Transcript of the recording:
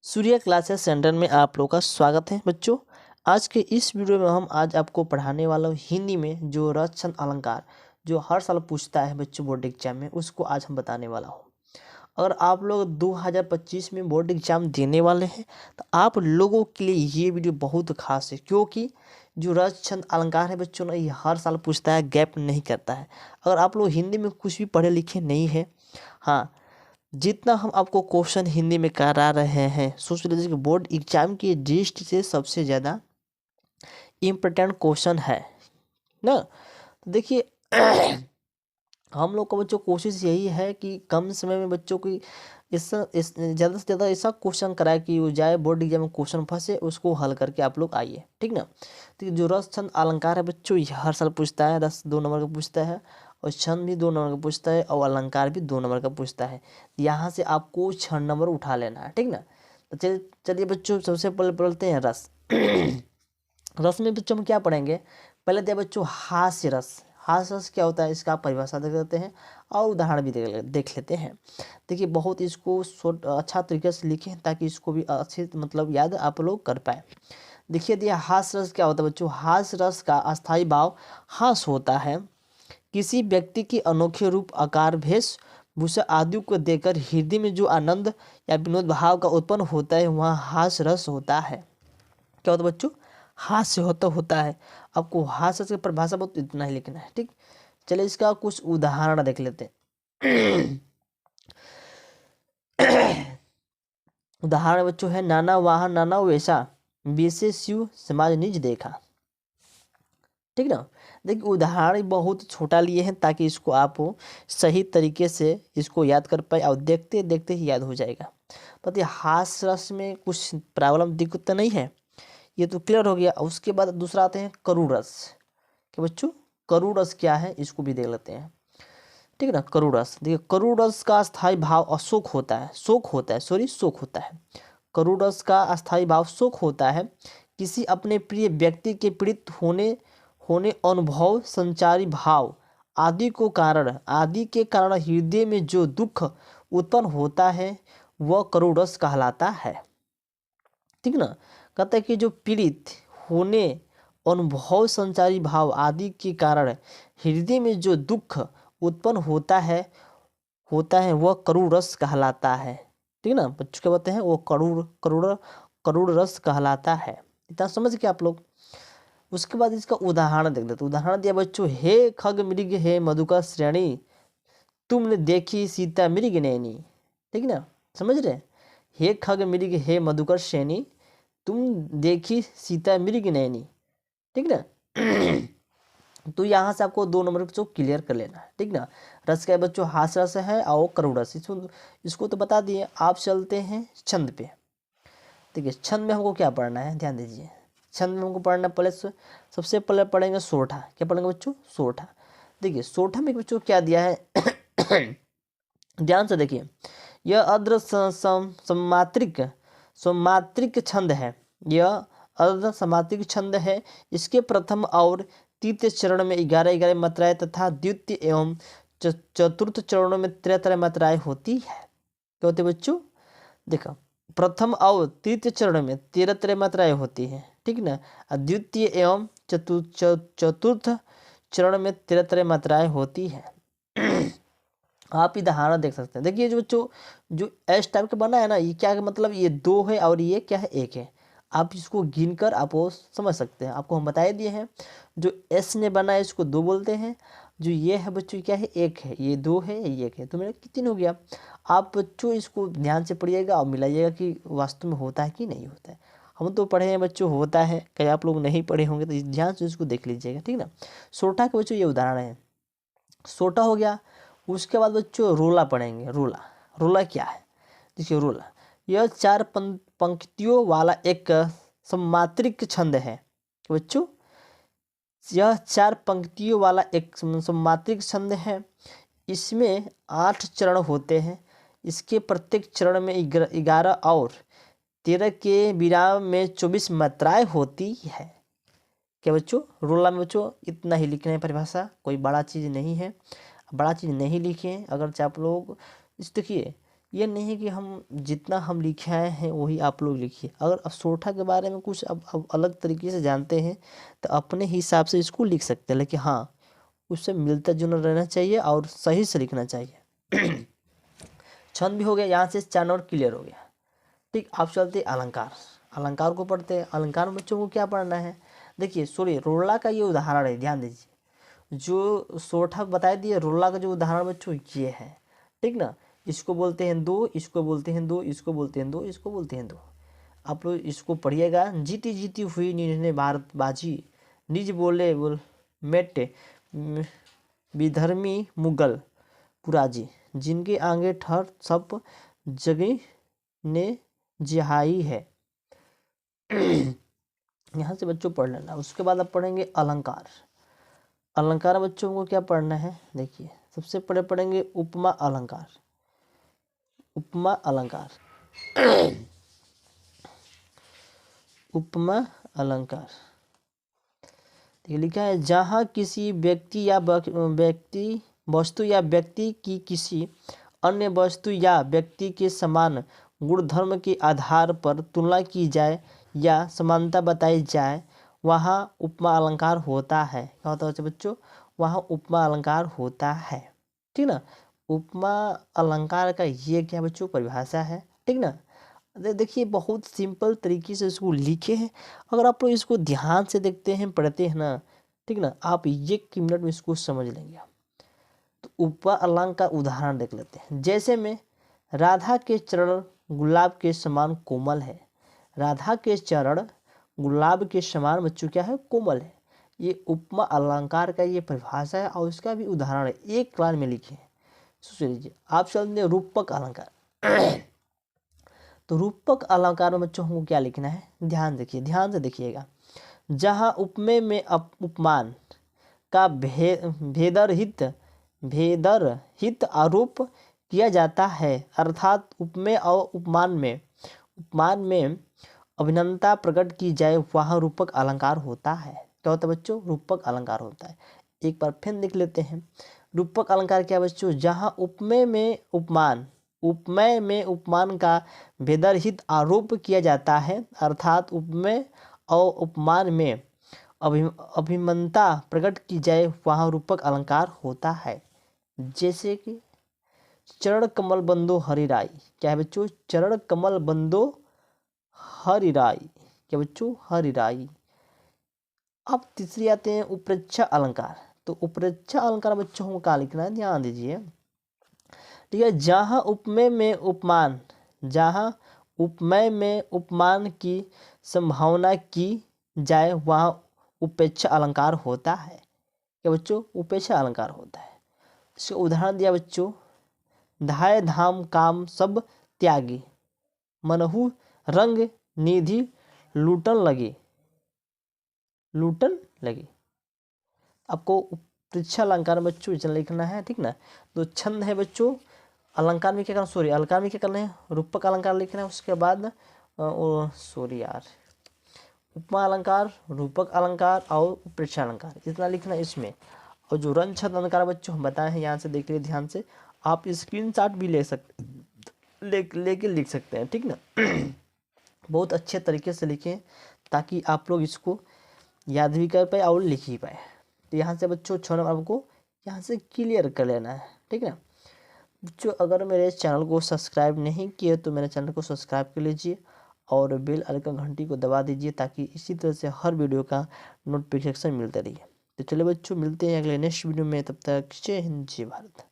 सूर्य classes centre में आप लोगों का स्वागत है बच्चों। आज के इस वीडियो में हम आज आपको पढ़ाने वाला हूँ हिंदी में जो रस छंद अलंकार जो हर साल पूछता है बच्चों बोर्ड एग्जाम में, उसको आज हम बताने वाला हूँ। अगर आप लोग 2025 में बोर्ड एग्जाम देने वाले हैं तो आप लोगों के लिए ये वीडियो बहुत खास है, क्योंकि जो रस छंद अलंकार है बच्चों ना, ये हर साल पूछता है, गैप नहीं करता है। अगर आप लोग हिंदी में कुछ भी पढ़े लिखे नहीं है, हाँ, जितना हम आपको क्वेश्चन हिंदी में करा रहे हैं, सोच लीजिए कि बोर्ड एग्जाम की दृष्टि से सबसे ज़्यादा इम्पोर्टेंट क्वेश्चन है ना। तो देखिए हम लोग का बच्चों कोशिश यही है कि कम समय में बच्चों की इस ज़्यादा से ज़्यादा ऐसा क्वेश्चन कराए कि वो जाए बोर्ड एग्जाम में क्वेश्चन फंसे, उसको हल करके आप लोग आइए, ठीक ना। तो जो रस छंद अलंकार है बच्चों, ये हर साल पूछता है, रस 2 नंबर का पूछता है और छंद भी 2 नंबर का पूछता है और अलंकार भी 2 नंबर का पूछता है। यहाँ से आपको 6 नंबर उठा लेना है, ठीक ना। तो चलिए बच्चों, सबसे पहले पढ़ते हैं रस। रस में बच्चों हम क्या पढ़ेंगे, पहले दिया बच्चों हास्य रस। हास्य रस क्या होता है, इसका आप परिभाषा देख लेते हैं और उदाहरण भी देख लेते हैं। देखिए बहुत इसको अच्छा तरीके से लिखें ताकि इसको भी अच्छे मतलब याद आप लोग कर पाए। देखिए दिया हास्य रस क्या होता है बच्चों, हास्य रस का अस्थायी भाव हास होता है। किसी व्यक्ति की अनोखे रूप, आकार, वेश भूषा आदि को देखकर हृदय में जो आनंद या विनोद भाव का उत्पन्न होता है, वहाँ हास्य रस होता है। क्या होता है बच्चों, हास्य होता है। आपको हास्य की परिभाषा बहुत इतना ही लिखना है, ठीक। चलिए इसका कुछ उदाहरण देख लेते हैं। उदाहरण बच्चों है, नाना वाह नाना वैसा, वैसे शिव समाज निज देखा, ठीक ना। देखिए उदाहरण बहुत छोटा लिए हैं ताकि इसको आप सही तरीके से इसको याद कर पाए और देखते देखते ही याद हो जाएगा। पता है हास्य रस में कुछ प्रॉब्लम दिक्कत तो नहीं है, ये तो क्लियर हो गया। उसके बाद दूसरा आते हैं करुण रस। कि बच्चों करुण रस क्या है, इसको भी देख लेते हैं, ठीक है ना। करुण रस, देखिए करुण रस का स्थायी भाव अशोक होता है, शोक होता है। करुण रस का अस्थायी भाव शोक होता है। किसी अपने प्रिय व्यक्ति के पीड़ित होने होने अनुभव, संचारी भाव आदि के कारण हृदय में जो दुख उत्पन्न होता है वह करुण रस कहलाता है, ठीक ना। कहता है कि जो पीड़ित होने अनुभव, संचारी भाव आदि के कारण हृदय में जो दुख उत्पन्न होता है वह करुण रस कहलाता है, ठीक ना। बच्चों क्या बताते हैं, वो करुण करुण करुण रस कहलाता है। इतना समझ के आप लोग। उसके बाद इसका उदाहरण देख लेते। उदाहरण दिया बच्चों, हे खग मृग हे मधुकर श्रेणी, तुमने देखी सीता मृग नैनी, ठीक ना। समझ रहे, हे खग मृग हे मधुकर श्रेणी, तुम देखी सीता मृग नैनी, ठीक ना। तो यहाँ से आपको 2 नंबर को क्लियर कर लेना है, ठीक ना। रस का बच्चों हास रस है और करुण रस, इसको तो बता दिए। आप चलते हैं छंद पे। देखिए छंद में हमको क्या पढ़ना है, ध्यान दीजिए। छंद में हमको पढ़ना पहले सबसे पहले पढ़ेंगे सोठा। क्या पढ़ेंगे बच्चों, सोठा। देखिए सोठा में बच्चों क्या दिया है, ध्यान से देखिए। यह अर्ध समात्रिक छंद है। यह अर्ध समात्रिक छंद है। इसके प्रथम और तृतीय चरण में 11-11 मात्राएं तथा द्वितीय एवं चतुर्थ चरणों में 13-13 मात्राएं होती है। क्या होती है बच्चों, देखो प्रथम और तृतीय चरण में 13-13 मात्राएं होती है, ठीक ना। और द्वितीय एवं चतुर्थ चरण में 13-13 मात्राएं होती है। आप उदाहरण देख सकते हैं। देखिए जो बच्चों जो एस टाइप का बना है ना, ये क्या है, मतलब ये 2 है और ये क्या है, 1 है। आप इसको गिनकर आप वो समझ सकते हैं। आपको हम बता दिए हैं, जो एस ने बना है इसको 2 बोलते हैं। जो ये है बच्चों क्या है, 1 है, ये 2 है, ये 1 है, तो मेरा कितने हो गया। आप बच्चों इसको ध्यान से पढ़िएगा और मिलाइएगा कि वास्तव में होता है कि नहीं होता है। हम तो पढ़े हैं बच्चों, होता है, कहीं आप लोग नहीं पढ़े होंगे तो ध्यान से इसको देख लीजिएगा, ठीक ना। सोटा के बच्चों ये उदाहरण है, सोटा हो गया। उसके बाद बच्चों रोला पढ़ेंगे। रोला, रोला क्या है, देखिए रोला यह 4 पंक्तियों वाला एक सम्मात्रिक छंद है। बच्चों यह 4 पंक्तियों वाला एक सम्मात्रिक छंद है। इसमें 8 चरण होते हैं। इसके प्रत्येक चरण में 11 और 13 के विराम में 24 मात्राएं होती है। क्या बच्चों, रोला में बच्चों इतना ही लिखना है परिभाषा, कोई बड़ा चीज़ नहीं है। बड़ा चीज़ नहीं लिखे अगर चाहे आप लोग। इस देखिए ये नहीं है कि हम जितना हम लिखे आए हैं वही आप लोग लिखिए। अगर अब सोठा के बारे में कुछ अब अलग तरीके से जानते हैं तो अपने हिसाब से इसको लिख सकते हैं, लेकिन हाँ उससे मिलता जुलता रहना चाहिए और सही से लिखना चाहिए। छंद भी हो गया, यहाँ से 4 नंबर क्लियर हो गया। ठीक, आप चलते अलंकार। अलंकार को पढ़ते हैं। अलंकार में बच्चों को क्या पढ़ना है? देखिए सूर्य रोला का ये उदाहरण है, ध्यान दीजिए। जो सोठा बता दिए, रोला का जो उदाहरण बच्चों ये है, ठीक ना। इसको बोलते हैं दो, इसको बोलते हैं दो, इसको बोलते हैं दो, इसको बोलते हैं दो। आप लोग इसको पढ़िएगा। जीती जीती हुई निज ने भारत बाजी, निज बोले बोल मेटे विधर्मी मुगल पुराजी, जिनके आगे ठहर सब जगह ने जिहाई है। यहाँ से बच्चों पढ़ लेना। उसके बाद आप पढ़ेंगे अलंकार। अलंकार बच्चों को क्या पढ़ना है? देखिए सबसे पहले पढ़ेंगे उपमा अलंकार। उपमा अलंकार। उपमा अलंकार लिखा है, जहाँ किसी व्यक्ति या वस्तु या व्यक्ति की किसी अन्य वस्तु या व्यक्ति के समान गुणधर्म के आधार पर तुलना की जाए या समानता बताई जाए, वहाँ उपमा अलंकार होता है। क्या होता है बच्चों? वहाँ उपमा अलंकार होता है, ठीक ना। उपमा अलंकार का ये क्या बच्चों परिभाषा है, ठीक ना। देखिए बहुत सिंपल तरीके से इसको लिखे हैं। अगर आप लोग इसको ध्यान से देखते हैं, पढ़ते हैं ना, ठीक ना, आप 1 मिनट में इसको समझ लेंगे। तो उपमा अलंकार का उदाहरण देख लेते हैं। जैसे में राधा के चरण गुलाब के समान कोमल है। राधा के चरण गुलाब के समान बच्चों क्या है? कोमल है। ये उपमा अलंकार का ये परिभाषा है और इसका भी उदाहरण है, 1 लाइन में लिखे हैं। सोच लीजिए। आप चलते रूपक अलंकार। तो रूपक अलंकार में बच्चों हमको क्या लिखना है? ध्यान देखिए, ध्यान से देखिएगा। जहाँ उपमेय में उपमान का भेदरहित आरोप किया जाता है, अर्थात उपमेय और उपमान में अभिन्नता प्रकट की जाए, वहाँ रूपक अलंकार होता है। क्या होता है बच्चों? रूपक अलंकार होता है। एक बार फिर लिख लेते हैं। रूपक अलंकार क्या बच्चों? जहाँ उपमेय में उपमान का भेदरहित आरोप किया जाता है, अर्थात उपमेय और उपमान में अभिन्नता प्रकट की जाए, वहाँ रूपक अलंकार होता है। जैसे कि चरण कमल बंदो हरिराई। क्या है बच्चों? चरण कमल बंदो हरिराई। क्या बच्चों? हरिराई। अब तीसरी आते हैं उत्प्रेक्षा अलंकार। तो उत्प्रेक्षा अलंकार बच्चों को क्या लिखना है? ध्यान दीजिए, ठीक है। जहाँ उपमेय में उपमान की संभावना की जाए, वहाँ उपेक्षा अलंकार होता है। क्या बच्चों? उपेक्षा अलंकार होता है। इसका उदाहरण दिया बच्चों, धाय धाम काम सब त्यागी, मनहु रंग निधि लूटन लगे। आपको उत्प्रेक्षा अलंकार बच्चों लिखना है, ठीक ना। तो छंद है बच्चों। अलंकार में क्या करना? सॉरी, अलंकार में क्या करना है? रूपक अलंकार लिखना है। उसके बाद उपमा अलंकार, रूपक अलंकार और उत्प्रेक्षा अलंकार, इतना लिखना है इसमें। और जो रंग छंद अलंकार बच्चों हम बताए हैं, यहाँ से देख लीजिए ध्यान से। आप स्क्रीनशॉट भी लेके लिख सकते हैं, ठीक ना। बहुत अच्छे तरीके से लिखें ताकि आप लोग इसको याद भी कर पाए और लिख ही पाए। तो यहाँ से बच्चों 6 नंबर आपको यहाँ से क्लियर कर लेना है, ठीक है बच्चों। अगर मेरे चैनल को सब्सक्राइब नहीं किए तो मेरे चैनल को सब्सक्राइब कर लीजिए और बेल आइकन घंटी को दबा दीजिए, ताकि इसी तरह से हर वीडियो का नोटिफिकेशन मिलता रहे। तो चलिए बच्चों, मिलते हैं अगले नेक्स्ट वीडियो में। तब तक जय हिंद, जय भारत।